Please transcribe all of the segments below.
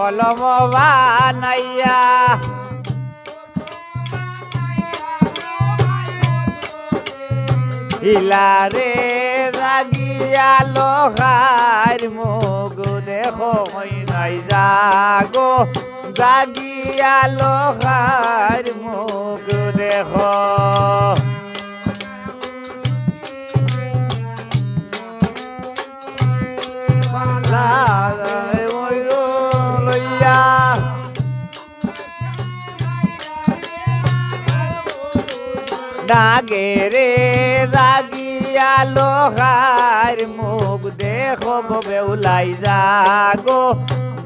কলম বানাইয়া ইলারে জাগিয়া লোহার মুখ দেখো নাই জাগো জাগিয়া লোহার মুখ দেখো লইয়া ডাগেরে জাগিয়া লোহার মুখ দেখো গো বেউলাই জাগো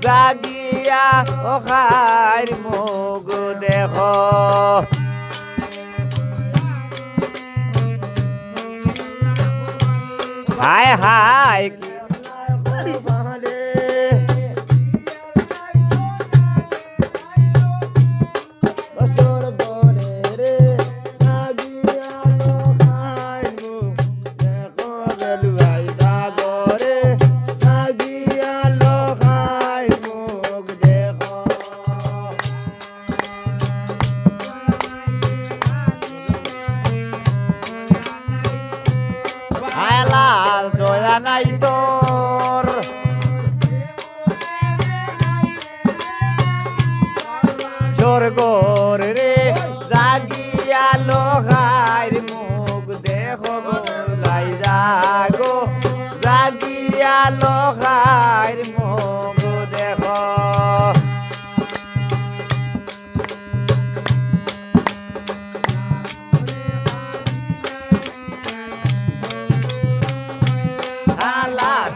জাগিয়া লোহার মুখ দেখো হায় হায় দয়া নাই তোর স্বর্গর রে জাগিয়া লোহার মুখ দেখো লাই জাগো জাগিয়া লোহার মুখ দেখো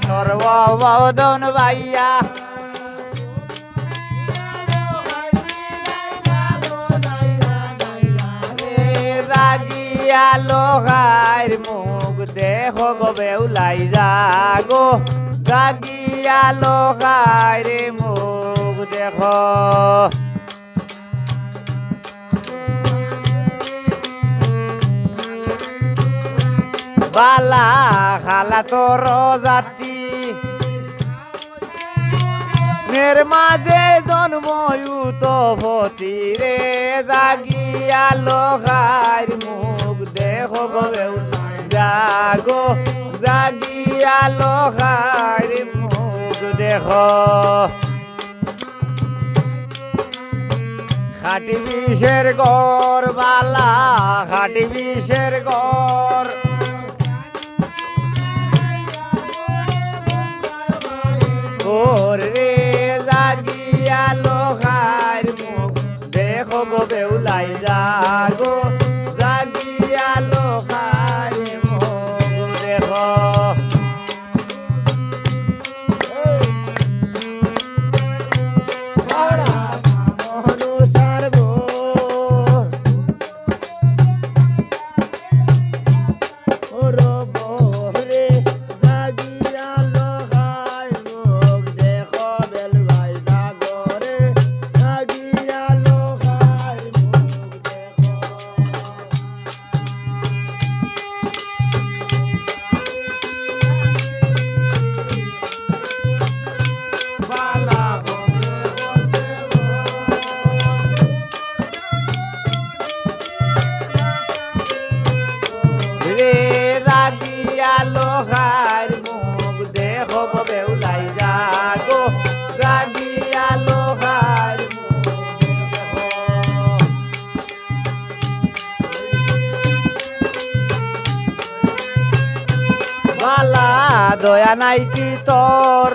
সর্ববদন ভাইয়া জাগিয়া লোহার মুখ দেখো গো বেউলাই জাগো জাগিয়া লোহার মুখ দেখো বালা খালা তোর জাতি নের মাঝে জন্ময়ুত ভতি রে জাগিয়া লোহার মুখ দেখো গো বেউলাই জাগো জাগিয়া লোহার মুখ দেখো খাটি বিষের গড় বালা খাটি বিষের গড় রে জাগিয়া লোহার মুখ দেখো গো বেউলাই জাগো জাগিয়া লোহার মুখ দেখো লোহার মুখ দেখো গো বেউলাই জাগো জাগিয়া লোহার মুখ বালা দয়া নাই কি তোর